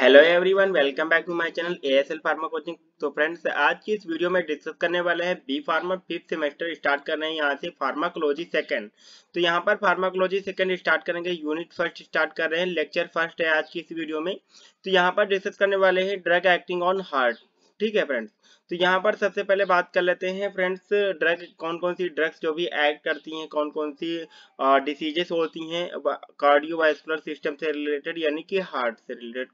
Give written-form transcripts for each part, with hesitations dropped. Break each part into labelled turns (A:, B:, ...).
A: Hello everyone, welcome back to my channel ASL pharma coaching. तो friends, आज की इस वीडियो में डिस्कस करने वाले हैं B pharma fifth semester start कर रहे हैं यहाँ से फार्माकोलॉजी सेकंड। तो यहाँ पर फार्माकोलॉजी सेकंड स्टार्ट करेंगे, यूनिट फर्स्ट स्टार्ट कर रहे हैं, लेक्चर फर्स्ट है आज की इस वीडियो में। तो यहाँ पर डिस्कस करने वाले हैं ड्रग एक्टिंग ऑन हार्ट। ठीक है फ्रेंड्स, तो यहाँ पर सबसे पहले बात कर लेते हैं फ्रेंड्स, ड्रग कौन कौन सी ड्रग्स जो भी एक्ट करती हैं, कौन कौन सी डिसीजेस होती हैं कार्डियोवास्कुलर सिस्टम से रिलेटेड, यानी कि हार्ट से रिलेटेड।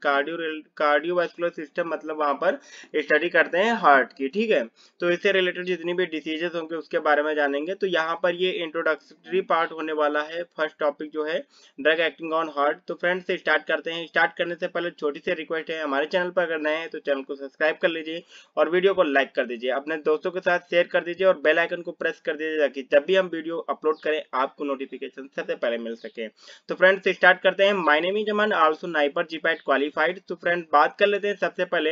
A: कार्डियोवास्कुलर सिस्टम मतलब वहां पर स्टडी करते हैं हार्ट की। ठीक है, तो इससे रिलेटेड जितनी भी डिसीजेस होंगे उसके बारे में जानेंगे। तो यहाँ पर ये इंट्रोडक्टरी पार्ट होने वाला है, फर्स्ट टॉपिक जो है ड्रग एक्टिंग ऑन हार्ट। तो फ्रेंड्स से स्टार्ट करते हैं। स्टार्ट करने से पहले छोटी सी रिक्वेस्ट है, हमारे चैनल पर अगर नए हैं तो चैनल को सब्सक्राइब कर लीजिए और वीडियो को लाइक कर दीजिए, अपने दोस्तों के साथ शेयर कर दीजिए और बेल आइकन को प्रेस कर दीजिए ताकि जब भी हम वीडियो अपलोड करें आपको नोटिफिकेशन सबसे पहले मिल सके। तो फ्रेंड्स स्टार्ट करते हैं। My name is Aman, also NIPER GPAT qualified. तो फ्रेंड्स बात कर लेते हैं सबसे पहले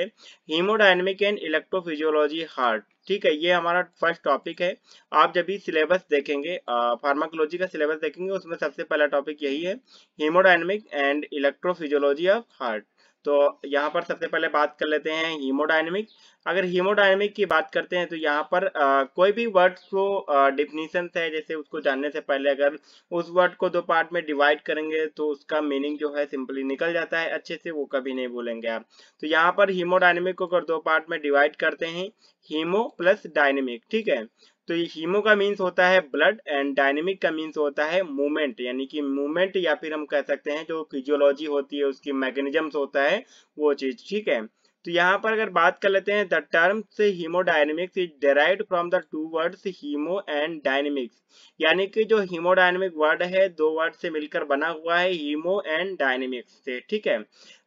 A: हीमोडायनेमिक एंड इलेक्ट्रोफिजियोलॉजी हार्ट। ठीक है, ये हमारा फर्स्ट टॉपिक है। आप जब भी सिलेबस देखेंगे, फार्माकोलॉजी का सिलेबस देखेंगे, उसमें सबसे पहला टॉपिक यही है, haemodynamic and electrophysiology of heart. तो यहाँ पर सबसे पहले बात कर लेते हैं हीमोडायनेमिक। अगर हीमोडायनेमिक की बात करते हैं तो यहाँ पर कोई भी वर्ड्स को डिफिनीशन है, जैसे उसको जानने से पहले अगर उस वर्ड को दो पार्ट में डिवाइड करेंगे तो उसका मीनिंग जो है सिंपली निकल जाता है, अच्छे से वो कभी नहीं भूलेंगे आप। तो यहाँ पर हीमोडायनेमिक को अगर दो पार्ट में डिवाइड करते हैं, हीमो प्लस डायनेमिक। ठीक है, तो ये हीमो का मीन्स होता है ब्लड एंड डायनेमिक का मीन्स होता है मूवमेंट, यानी कि मूवमेंट, या फिर हम कह सकते हैं जो फिजियोलॉजी होती है उसकी मैकेनिज्म्स होता है वो चीज। ठीक है, तो यहाँ पर अगर बात कर लेते हैं, द टर्म से haemodynamics is derived from the two words haemo and dynamics, यानी कि जो हीमोडायनेमिक वर्ड है दो वर्ड से मिलकर बना हुआ है, हीमो एंड डायनेमिक्स से। ठीक है,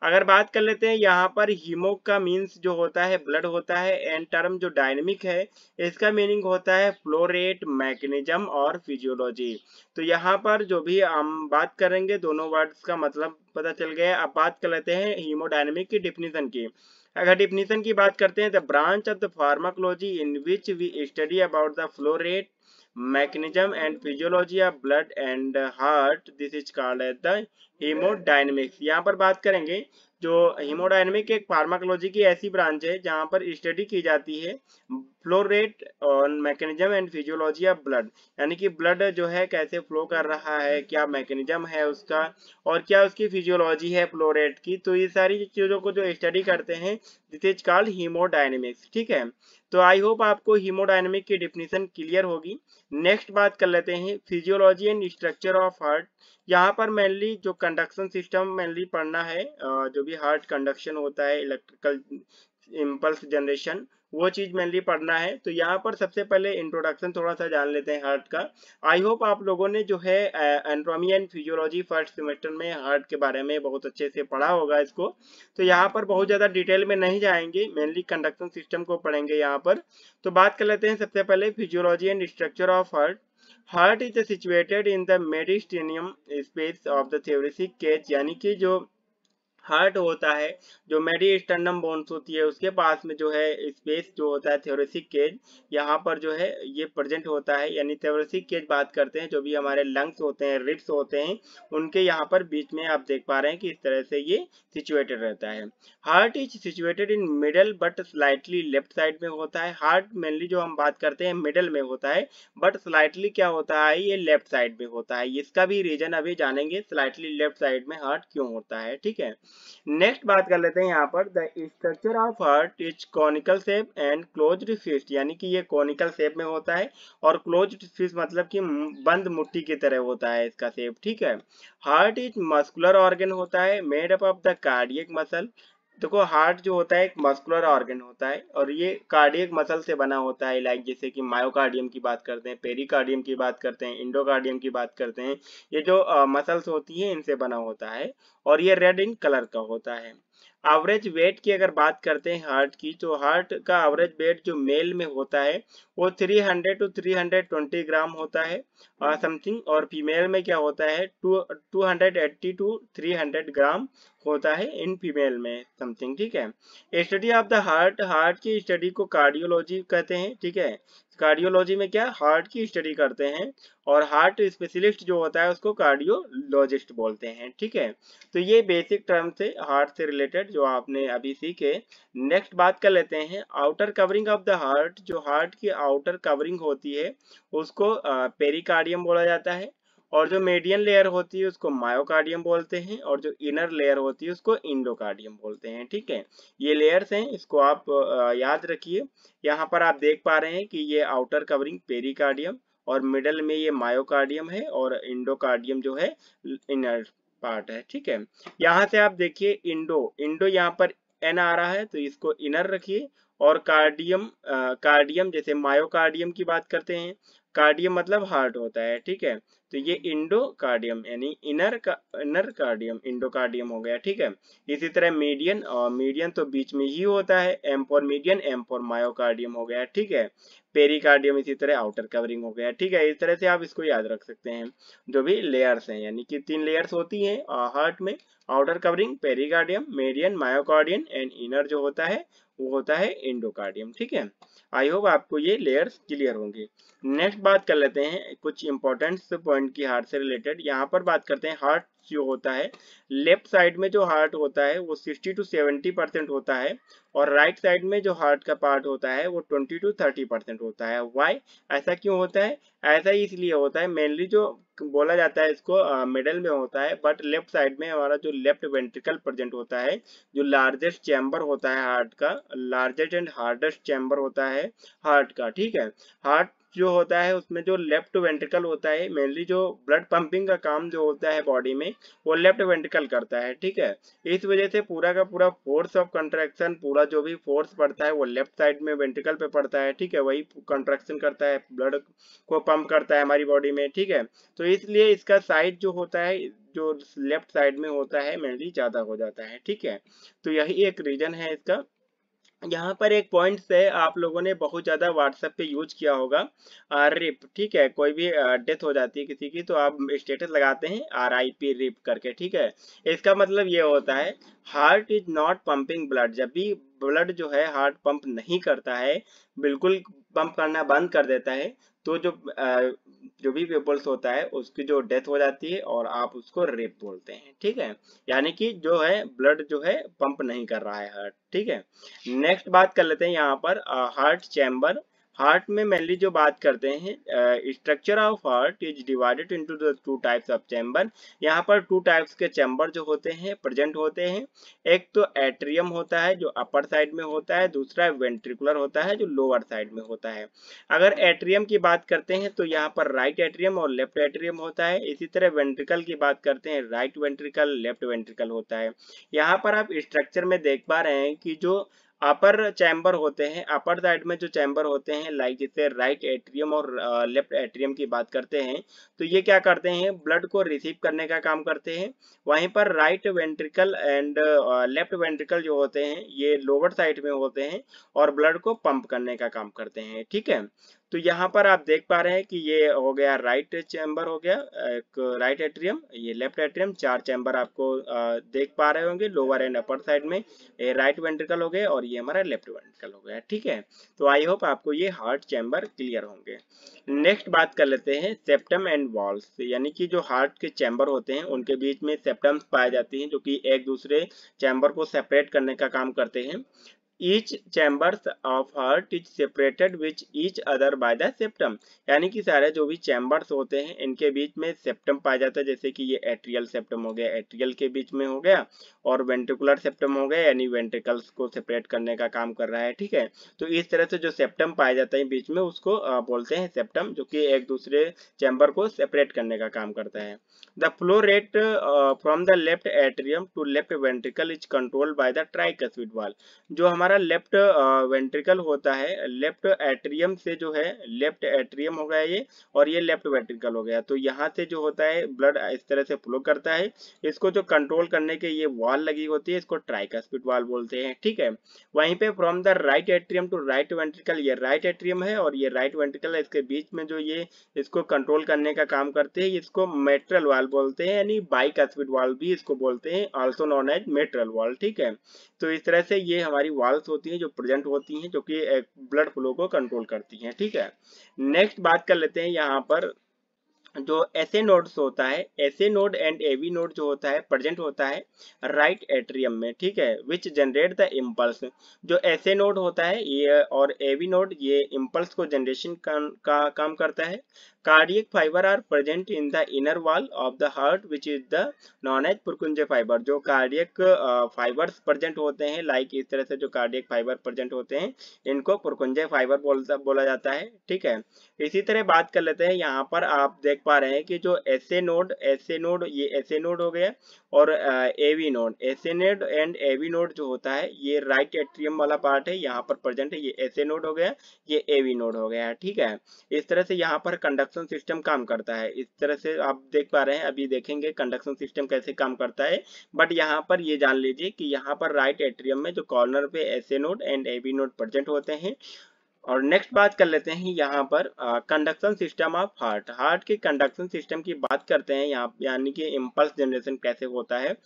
A: अगर बात कर लेते हैं यहाँ पर हीमो का मीन्स जो होता है ब्लड होता है, एंड टर्म जो डायनेमिक है इसका मीनिंग होता है फ्लो रेट, मैकेनिज्म और फिजियोलॉजी। तो यहाँ पर जो भी हम बात करेंगे दोनों वर्ड्स का मतलब पता चल गया। अब बात कर लेते हैं हीमोडायनेमिक की डिफिनीशन की। अगर डिफिनीशन की बात करते हैं, the branch of the pharmacology in which we study about the flow rate, mechanism and physiology of blood and heart, this is called as the hemodynamics। यहाँ पर बात करेंगे, जो हीमोडायनेमिक एक फार्माकोलॉजी की ऐसी ब्रांच है जहाँ पर स्टडी की जाती है फ्लो रेट और mechanism and physiology of blood, यानी कि ब्लड जो है कैसे फ्लो कर रहा है, क्या मैकेनिज्म है उसका और क्या उसकी फिजियोलॉजी है फ्लो रेट की। तो ये सारी चीजों को जो स्टडी करते हैं दिस इज कॉल्ड हीमोडायनेमिक्स। ठीक है, तो आई होप आपको हीमोडायनेमिक की डिफिनीशन क्लियर होगी। नेक्स्ट बात कर लेते हैं physiology and structure of heart. यहाँ पर मेनली जो कंडक्शन सिस्टम मेनली पढ़ना है, जो भी हार्ट कंडक्शन होता है, इलेक्ट्रिकल इम्पल्स जनरेशन, वो चीज मेनली पढ़ना है। तो यहाँ पर सबसे पहले इंट्रोडक्शन थोड़ा सा जान लेते हैं हार्ट का। आई होप आप लोगों ने जो है anatomy and physiology first semester में हार्ट के बारे में बहुत अच्छे से पढ़ा होगा इसको। तो यहाँ पर बहुत ज्यादा डिटेल में नहीं जाएंगे, मेनली कंडक्शन सिस्टम को पढ़ेंगे यहाँ पर। तो बात कर लेते हैं सबसे पहले physiology and structure of heart. Heart is situated in the mediastinum space of the thoracic cage, यानी कि जो हार्ट होता है, जो मेडिस्टर्नम बोन्स होती है उसके पास में जो है स्पेस जो होता है थोरेसिक केज, यहाँ पर जो है ये प्रेजेंट होता है। यानी थोरेसिक केज बात करते हैं, जो भी हमारे लंग्स होते हैं, रिब्स होते हैं, उनके यहाँ पर बीच में आप देख पा रहे हैं कि इस तरह से ये सिचुएटेड रहता है। Heart is situated in middle but slightly left side में होता है। हार्ट मेनली जो हम बात करते हैं मिडल में होता है, बट स्लाइटली क्या होता है, ये लेफ्ट साइड में होता है। इसका भी रीजन अभी जानेंगे, स्लाइटली लेफ्ट साइड में हार्ट क्यों होता है। ठीक है, नेक्स्ट बात कर लेते हैं यहाँ पर, the structure of heart is conical shape and closed fist, यानी कि ये कॉनिकल शेप में होता है और क्लोज्ड फिस्ट मतलब कि बंद मुट्ठी की तरह होता है इसका शेप। ठीक है, हार्ट इज मस्कुलर ऑर्गन होता है made up of the cardiac muscle. देखो हार्ट जो होता है एक मस्कुलर ऑर्गन होता है और ये कार्डियक मसल से बना होता है, लाइक जैसे कि मायोकार्डियम की बात करते हैं, पेरिकार्डियम की बात करते हैं, इंडोकार्डियम की बात करते हैं। ये जो मसल्स होती है इनसे बना होता है और ये रेड इन कलर का होता है। एवरेज वेट की अगर बात करते हैं हार्ट की, तो हार्ट का एवरेज वेट जो मेल में होता है वो 300 टू 320 ग्राम होता है समथिंग, और फीमेल में क्या होता है 280 टू 300 ग्राम होता है इन फीमेल में समथिंग। ठीक है, study of the heart, heart की स्टडी को कार्डियोलॉजी कहते हैं। ठीक है, कार्डियोलॉजी में क्या हार्ट की स्टडी करते हैं, और हार्ट स्पेशलिस्ट जो होता है उसको कार्डियोलॉजिस्ट बोलते हैं। ठीक है, तो ये बेसिक टर्म थे हार्ट से रिलेटेड जो आपने अभी सीखे। नेक्स्ट बात कर लेते हैं outer covering of the heart. जो हार्ट की आउटर कवरिंग होती है उसको पेरिकार्डियम बोला जाता है, और जो मीडियन लेयर होती है उसको मायोकार्डियम बोलते हैं, और जो इनर लेयर होती है उसको इंडोकार्डियम बोलते हैं। ठीक है, ये लेयर्स हैं, इसको आप याद रखिए। यहाँ पर आप देख पा रहे हैं कि ये आउटर कवरिंग पेरिकार्डियम, और मिडल में ये मायोकार्डियम है, और इंडोकार्डियम जो है इनर पार्ट है। ठीक है, यहाँ से आप देखिए इंडो इंडो यहाँ पर एन आ रहा है तो इसको इनर रखिए, और कार्डियम कार्डियम जैसे मायोकार्डियम की बात करते हैं, कार्डियम मतलब हार्ट होता है। ठीक है, तो ये इंडोकार्डियम यानी इनर कार्डियम इंडोकार्डियम हो गया। ठीक है, इसी तरह मीडियन, और मीडियन तो बीच में ही होता है, M for median, M for myocardium हो गया। ठीक है, पेरिकार्डियम इसी तरह आउटर कवरिंग हो गया। ठीक है, इस तरह से आप इसको याद रख सकते हैं। जो भी लेयर्स हैं यानी कि 3 लेयर्स होती हैं हार्ट में, outer covering, pericardium, median, myocardium, and inner जो होता है वो होता है इंडोकार्डियम। ठीक है, आई होप आपको ये लेयर्स क्लियर होंगे। नेक्स्ट बात कर लेते हैं कुछ इंपॉर्टेंट पॉइंट की हार्ट से रिलेटेड। यहाँ पर बात करते हैं हार्ट जो होता है, लेफ्ट साइड में जो हार्ट होता है वो 60 to 70% होता है, और राइट साइड में जो हार्ट का पार्ट होता है वो 20 to 30% होता है। व्हाई, ऐसा क्यों होता है? ऐसा ही इसलिए होता है, मेनली जो बोला जाता है इसको मिडल में होता है, बट लेफ्ट साइड में हमारा जो लेफ्ट वेंट्रिकल प्रेजेंट होता है, जो लार्जेस्ट चैम्बर होता है हार्ट का, लार्जेस्ट एंड हार्डेस्ट चैम्बर होता है हार्ट का। ठीक है, हार्ट जो होता है उसमें जो लेफ्ट वेंट्रिकल होता है, मेनली जो ब्लड पंपिंग का काम जो होता है बॉडी में वो लेफ्ट वेंट्रिकल करता है। ठीक है, इस वजह से पूरा का पूरा फोर्स ऑफ कंट्रैक्शन, पूरा जो भी फोर्स पड़ता है वो लेफ्ट साइड में वेंट्रिकल पे पड़ता है। ठीक है, वही कंट्रैक्शन करता है, ब्लड को पंप करता है हमारी बॉडी में। ठीक है, तो इसलिए इसका साइज जो होता है जो लेफ्ट साइड में होता है मेनली ज्यादा हो जाता है। ठीक है, तो यही एक रीजन है इसका। यहाँ पर एक पॉइंट है आप लोगों ने बहुत ज्यादा व्हाट्सएप पे यूज किया होगा, रिप। ठीक है, कोई भी डेथ हो जाती है किसी की तो आप स्टेटस लगाते हैं RIP रिप करके। ठीक है, इसका मतलब ये होता है heart is not pumping blood. जब भी ब्लड जो है हार्ट पंप नहीं करता है, बिल्कुल पंप करना बंद कर देता है, तो जो भी पीपल्स होता है उसकी जो डेथ हो जाती है, और आप उसको रेप बोलते हैं। ठीक है, यानी कि जो है ब्लड जो है पंप नहीं कर रहा है हार्ट। ठीक है, नेक्स्ट बात कर लेते हैं यहाँ पर हार्ट चैम्बर। हार्ट में मेनली जो बात करते हैं, structure of heart is divided into the 2 types of chamber. यहाँ पर 2 टाइप्स के चैम्बर जो होते हैं प्रेजेंट होते हैं। एक तो एट्रियम होता है जो अपर साइड में होता है, दूसरा वेंट्रिकुलर होता है जो लोअर साइड में होता है। अगर एट्रियम की बात करते हैं तो यहाँ पर राइट एट्रियम और लेफ्ट एट्रियम होता है। इसी तरह वेंट्रिकल की बात करते हैं, राइट वेंट्रिकल, लेफ्ट वेंट्रिकल होता है। यहाँ पर आप स्ट्रक्चर में देख पा रहे हैं कि जो अपर चैम्बर होते हैं, अपर साइड में जो चैम्बर होते हैं, लाइक जैसे राइट एट्रियम और लेफ्ट एट्रियम की बात करते हैं, तो ये क्या करते हैं, ब्लड को रिसीव करने का काम करते हैं। वहीं पर right ventricle and left ventricle जो होते हैं ये लोअर साइड में होते हैं, और ब्लड को पंप करने का काम करते हैं। ठीक है, तो यहाँ पर आप देख पा रहे हैं कि ये हो गया राइट चैम्बर हो गया, एक राइट एट्रियम, ये लेफ्ट एट्रियम, 4 चैम्बर आपको देख पा रहे होंगे लोअर एंड अपर साइड में। ये राइट वेंट्रिकल हो गए और ये हमारा लेफ्ट वेंट्रिकल हो गया। ठीक है, तो आई होप आपको ये हार्ट चैम्बर क्लियर होंगे। नेक्स्ट बात कर लेते हैं सेप्टम एंड वॉल्स, यानी कि जो हार्ट के चैम्बर होते हैं उनके बीच में सेप्टम्स पाए जाती हैं जो कि एक दूसरे चैम्बर को सेपरेट करने का काम करते हैं। Each chambers of heart is separated with each other by the septum, यानी कि सारे जो भी चैम्बर्स होते हैं इनके बीच में सेप्टम पाया जाता है। जैसे कि ये एट्रियल सेप्टम हो गया, एट्रियल के बीच में हो गया, और वेंट्रिकुलर सेप्टम हो गया यानी वेंट्रिकल्स को सेपरेट करने का काम कर रहा है। ठीक है, तो इस तरह से जो सेप्टम पाया जाता है बीच में उसको बोलते हैं सेप्टम, जो कि एक दूसरे चैम्बर को सेपरेट करने का काम करता है। The flow rate from the left atrium to left ventricle is controlled by the tricuspid valve। जो हमारा लेफ्ट वेंट्रिकल होता है, लेफ्ट एट्रियम से जो है, लेफ्ट एट्रियम हो गया ये, और ये लेफ्ट वेंट्रिकल हो गया, तो यहाँ से जो होता है ब्लड इस तरह से फ्लो करता है। इसको जो कंट्रोल करने के ये वाल लगी होती है इसको ट्राइकस्पिड वाल बोलते हैं। ठीक है, वहीं पे from the right atrium to right ventricle, ये राइट एट्रियम है और ये राइट वेंट्रिकल है, इसके बीच में जो ये इसको कंट्रोल करने का काम करते हैं, इसको मेट्रल वाल बोलते हैं, यानी बाइकस्पिड वाल भी इसको बोलते हैं, आल्सो नोन एज मेट्रल वाल। ठीक है, तो इस तरह से ये हमारी वाल इम्पल्स होती हैं जो प्रेजेंट होती हैं, जो कि ब्लड फ्लो को कंट्रोल करती हैं। ठीक है, नेक्स्ट बात कर लेते हैं यहाँ पर जो एसए नोड्स होता है, SA node and AV node जो होता है प्रेजेंट होता है राइट एट्रियम में। ठीक है, विच जनरेट द इम्पल्स। जो एसए नोड होता है ये और एवी नोड ये इम्पल्स को जनरेशन का काम करता है। Cardiac fiber are present in the inner wall of the heart which is the known as Purkinje fiber. जो कार्डियक फाइबर्स प्रेजेंट होते हैं, लाइक इस तरह से जो कार्डियक फाइबर प्रेजेंट होते हैं इनको पुरकुंजे फाइबर बोला जाता है। ठीक है, इसी तरह बात कर लेते हैं, यहाँ पर आप देख पा रहे हैं कि जो एसए नोड ये एसए नोड हो गया और AV node, SA node and AV node जो होता है ये राइट एट्रियम वाला पार्ट है, यहाँ पर प्रेजेंट है। ये एसए नोड हो गया, ये एवी नोड हो गया। ठीक है, इस तरह से यहाँ पर कंडक्शन सिस्टम काम करता है। इस तरह से आप देख पा रहे हैं, अभी देखेंगे कंडक्शन सिस्टम कैसे काम करता है, बट यहाँ पर ये जान लीजिए कि यहाँ पर राइट एट्रियम में जो कॉर्नर पे SA node and AV node present होते हैं। और नेक्स्ट बात कर लेते हैं यहाँ पर conduction system of heart. Heart के कंडक्शन सिस्टम की बात करते हैं यहाँ, यानी कि इम्पल्स जनरेशन कैसे होता है।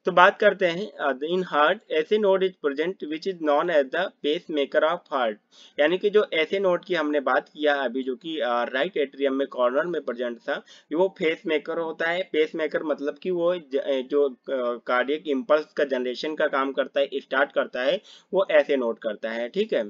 A: तो बात करते हैं in heart SA node is present which is known as the pacemaker of heart. यानी कि जो ऐसे नोड की हमने बात किया अभी, जो कि राइट एट्रियम में कॉर्नर में प्रेजेंट था, वो पेस मेकर होता है। पेस मेकर मतलब कि वो जो कार्डियक इम्पल्स का जनरेशन का काम करता है, स्टार्ट करता है, वो ऐसे नोड करता है। ठीक है,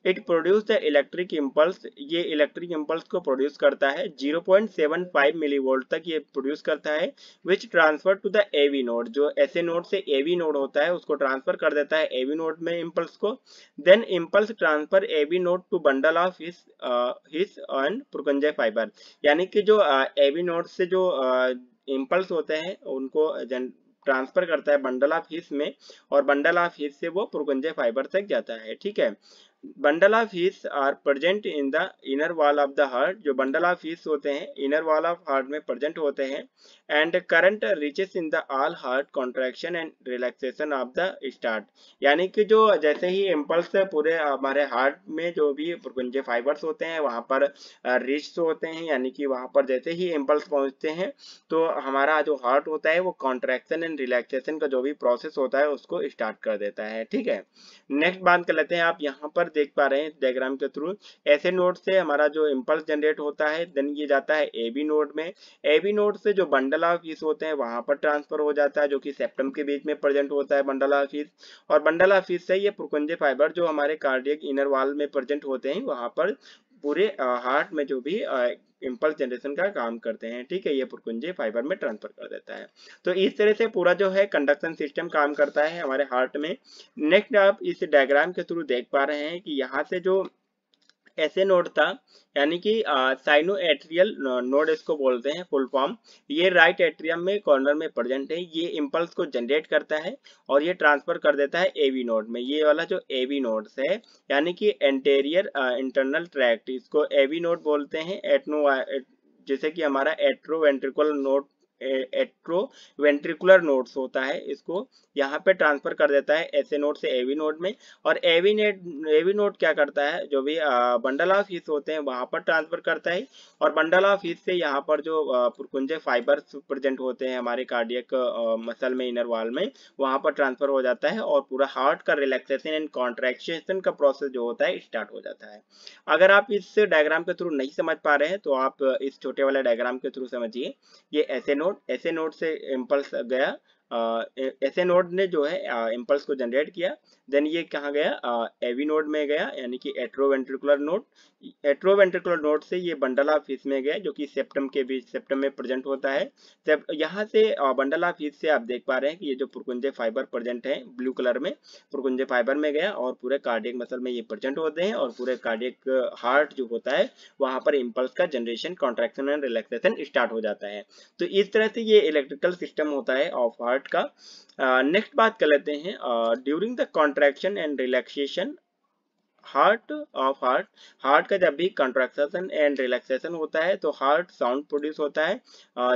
A: it produce the electric impulse. ये इलेक्ट्रिक इम्पल्स को प्रोड्यूस करता है 0.75 मिलीवोल्ट तक ये प्रोड्यूस करता है, which transfer to the AV node. जो ऐसे नोड से एवी नोड होता है उसको ट्रांसफर कर देता है एवी नोड में इम्पल्स को। Then impulse transfer AV node to bundle of His and Purkinje fiber. यानी कि जो एवी नोड से जो इम्पल्स होते हैं उनको ट्रांसफर करता है बंडल ऑफ हिस में, और बंडल ऑफ हिस से वो पुरकुंजे फाइबर तक जाता है। ठीक है, bundle of His are present in the inner wall of the heart. जो बंडल ऑफ हिस होते हैं इनर वॉल ऑफ हार्ट में प्रेजेंट होते हैं। And current reaches in the all heart contraction and relaxation of the start. यानी कि जो जैसे ही इम्पल्स पूरे हमारे हार्ट में जो भी पुरकुंजे फाइबर्स होते हैं वहां पर रीच होते हैं, यानी कि वहां पर जैसे ही इम्पल्स पहुंचते हैं तो हमारा जो हार्ट होता है वो कॉन्ट्रैक्शन एंड रिलैक्सेशन का जो भी प्रोसेस होता है उसको स्टार्ट कर देता है। ठीक है, नेक्स्ट बात कर लेते हैं, आप यहाँ पर देख पा रहे हैं डायग्राम के थ्रू ऐसे नोड से हमारा जो इम्पल्स जनरेट होता है, देन ये जाता है एबी नोड में। एबी नोड से जो बंडल ऑफ हिस होते हैं वहां पर ट्रांसफर हो जाता है, जो कि सेप्टम के बीच में प्रेजेंट होता है बंडल ऑफ हिस। और बंडल ऑफ हिस से ये पुरकुंजे फाइबर जो हमारे कार्डियक इनर वॉल में प्रेजेंट होते हैं वहां पर पूरे हार्ट में जो भी इम्पल्स जनरेशन का काम करते हैं। ठीक है, ये पुरकुंजे फाइबर में ट्रांसफर कर देता है। तो इस तरह से पूरा जो है कंडक्शन सिस्टम काम करता है हमारे हार्ट में। नेक्स्ट आप इस डायग्राम के थ्रू देख पा रहे हैं कि यहाँ से जो ऐसे नोड था, यानी कि साइनो एट्रियल नोड इसको बोलते हैं फुल फॉर्म, ये राइट एट्रियम में कॉर्नर में प्रेजेंट है। ये इम्पल्स को जनरेट करता है और ये ट्रांसफर कर देता है एवी नोड में। ये वाला जो एवी नोड्स है यानी कि एंटेरियर इंटरनल ट्रैक्ट, इसको एवी नोड बोलते हैं। जैसे कि हमारा एट्रोवेंट्रिकुलर नोड, एट्रोवेंट्रिकुलर नोड्स होता है, इसको यहाँ पे ट्रांसफर कर देता है ऐसे नोड से एवी नोड में। और एवी नोड क्या करता है, जो भी बंडल ऑफ हिस होते हैं वहां पर ट्रांसफर करता है, और बंडल ऑफ हिस से यहाँ पर जो पुरकुंजे फाइबर्स प्रेजेंट होते हैं हमारे कार्डियक मसल में इनर वॉल में, वहां पर ट्रांसफर हो जाता है और पूरा हार्ट का रिलैक्सेशन एंड कॉन्ट्रैक्शन का प्रोसेस जो होता है स्टार्ट हो जाता है। अगर आप इस डायग्राम के थ्रू नहीं समझ पा रहे हैं तो आप इस छोटे वाले डायग्राम के थ्रू समझिए। ये ऐसे नोड से इम्पल्स गया, ऐसे नोड ने जो है इम्पल्स को जनरेट किया, देन ये कहाँ गया, एवी नोड में गया, यानी कि एट्रोवेंट्रिकुलर नोड। एट्रोवेंट्रिकुलर नोड से ये बंडल ऑफ हिस में गया, जो कि सेप्टम में प्रेजेंट होता है। जब यहाँ से बंडल ऑफ हिस से आप देख पा रहे हैं कि ये जो पुरकुंजे फाइबर प्रेजेंट है ब्लू कलर में, पुरकुंजे फाइबर में गया और पूरे कार्डियक मसल में ये प्रेजेंट होते हैं, और पूरे कार्डियक हार्ट जो होता है वहां पर इम्पल्स का generation, contraction and relaxation start हो जाता है। तो इस तरह से ये इलेक्ट्रिकल सिस्टम होता है ऑफ हार्ट का। नेक्स्ट बात कर लेते हैं, during the contraction and relaxation heart का जब भी कंट्रैक्शन एंड रिलैक्सेशन होता है तो हार्ट साउंड प्रोड्यूस होता है,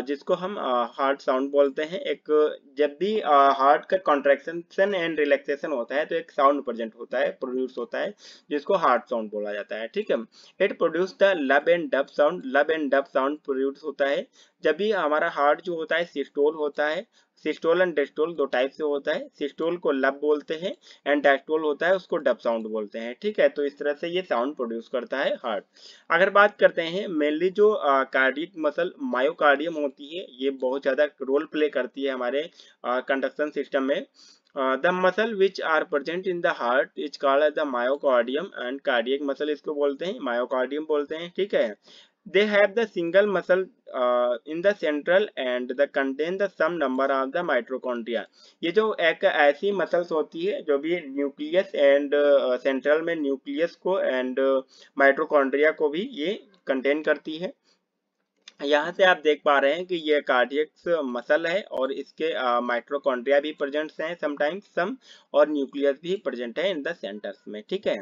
A: जिसको हम हार्ट साउंड बोलते हैं। एक जब भी हार्ट का कंट्रैक्शन एंड रिलैक्सेशन होता है तो एक साउंड प्रेजेंट होता है, प्रोड्यूस होता है, जिसको हार्ट साउंड बोला जाता है। ठीक है, इट प्रोड्यूस द लब एंड डब साउंड। लब एंड डब साउंड प्रोड्यूस होता है जब भी हमारा हार्ट जो होता है सिस्टोल होता है। सिस्टोल एंड डायस्टोल दो टाइप से होता है। सिस्टोल को लब बोलते हैं एंड डायस्टोल होता है उसको डब साउंड बोलते हैं, ठीक है। तो इस तरह से ये साउंड प्रोड्यूस करता है हार्ट। अगर बात करते हैं मेनली जो कार्डियक मसल मायोकार्डियम होती है, ये बहुत ज्यादा रोल प्ले करती है हमारे कंडक्शन सिस्टम में। The muscle which are present in the heart is called the myocardium and cardiac muscle इसको बोलते हैं, मायोकार्डियम बोलते हैं, ठीक है। They have the single muscle in the central and the contain the some number of the mitochondria। ये जो एक ऐसी मसल्स होती है जो भी न्यूक्लियस एंड सेंट्रल में न्यूक्लियस को एंड माइटोकॉन्ड्रिया को भी ये कंटेन करती है। यहाँ से आप देख पा रहे हैं कि ये कार्डियक मसल है और इसके माइटोकॉन्ड्रिया भी प्रेजेंट हैं समटाइम्स सम, और न्यूक्लियस भी प्रेजेंट है इन द सेंटर्स में, ठीक है।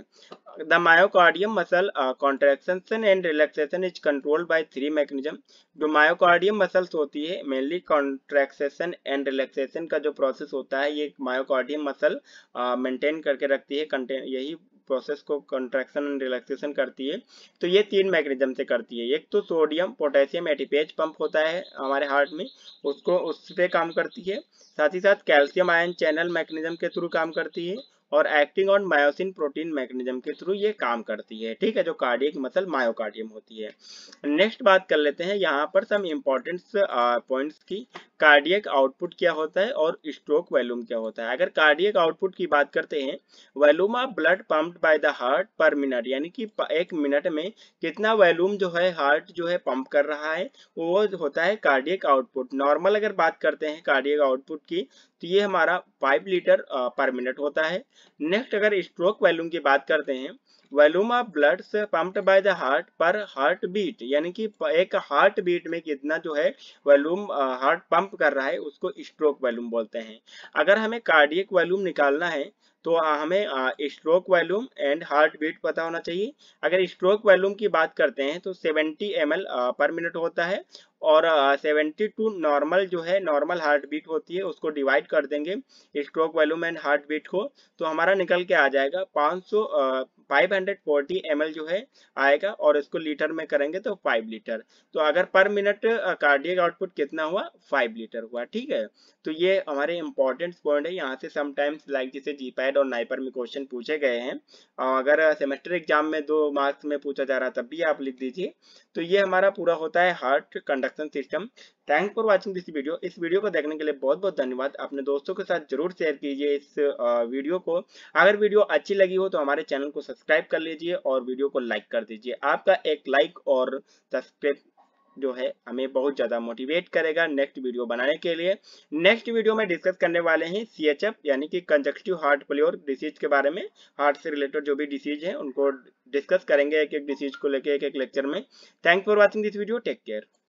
A: The myocardium muscle contraction and relaxation is controlled by 3 mechanism. जो मायोकार्डियम मसल्स होती है मेनली कॉन्ट्रैक्शन एंड रिलैक्सेशन का जो प्रोसेस होता है ये मायोकार्डियम मसल मेंटेन करके रखती है, यही प्रोसेस को कंट्रैक्शन एंड रिलैक्सेशन करती है। तो ये 3 मैकेनिज्म से करती है। एक तो सोडियम पोटेशियम एटीपेज पंप होता है हमारे हार्ट में, उसको उस पे काम करती है। साथ ही साथ कैल्शियम आयन चैनल मैकेनिज्म के थ्रू काम करती है और acting on myosin protein mechanism के थ्रू ये काम करती है, ठीक है, जो कार्डियक मसल मायोकार्डियम होती है। नेक्स्ट बात कर लेते हैं यहाँ पर सम इम्पोर्टेंट पॉइंट्स की। कार्डियक आउटपुट क्या होता है और स्ट्रोक वॉल्यूम क्या होता है। अगर कार्डियक आउटपुट की बात करते हैं, volume of blood pumped by the heart पर मिनट, यानी कि एक मिनट में कितना वॉल्यूम जो है हार्ट जो है पंप कर रहा है वो होता है कार्डियक आउटपुट। नॉर्मल अगर बात करते हैं कार्डियक आउटपुट की तो ये हमारा 5 लीटर पर मिनट होता है। नेक्स्ट अगर स्ट्रोक वॉल्यूम की बात करते हैं, volume of blood pumped by the heart पर हार्ट बीट, यानी कि एक हार्ट बीट में कितना जो है वॉल्यूम हार्ट पंप कर रहा है उसको स्ट्रोक वॉल्यूम बोलते हैं। अगर हमें कार्डियक वॉल्यूम निकालना है तो हमें stroke volume and heart beat पता होना चाहिए। अगर स्ट्रोक वॉल्यूम की बात करते हैं तो 70 ml पर मिनट होता है और 72 नॉर्मल जो है नॉर्मल हार्ट बीट होती है उसको डिवाइड कर देंगे stroke volume and heart beat को, तो हमारा निकल के आ जाएगा 540 ml जो है आएगा, और इसको लीटर में करेंगे तो 5 लीटर। तो अगर पर मिनट कार्डियक आउटपुट कितना हुआ, 5 लीटर हुआ, ठीक है। तो ये हमारे इंपॉर्टेंट पॉइंट है। यहाँ से समटाइम्स लाइक जैसे जीपैड और नाइपर में क्वेश्चन पूछे गए हैं, अगर सेमेस्टर एग्जाम में 2 मार्क्स में पूछा जा रहा तब भी आप लिख दीजिए। तो ये हमारा पूरा होता है heart conduction system. Thanks for watching this video. इस वीडियो को देखने के लिए बहुत बहुत धन्यवाद। अपने दोस्तों के साथ जरूर शेयर कीजिए इस वीडियो को। अगर वीडियो अच्छी लगी हो तो हमारे चैनल को सब्सक्राइब कर लीजिए और वीडियो को लाइक कर दीजिए। आपका एक लाइक और सब्सक्राइब जो है हमें बहुत ज्यादा मोटिवेट करेगा नेक्स्ट वीडियो बनाने के लिए। नेक्स्ट वीडियो में डिस्कस करने वाले हैं CHF यानी कि कंजक्टिव हार्ट फेल्योर डिसीज के बारे में। हार्ट से रिलेटेड जो भी डिसीज है उनको डिस्कस करेंगे एक एक डिसीज को लेके एक एक लेक्चर में। Thanks for watching this video, take care.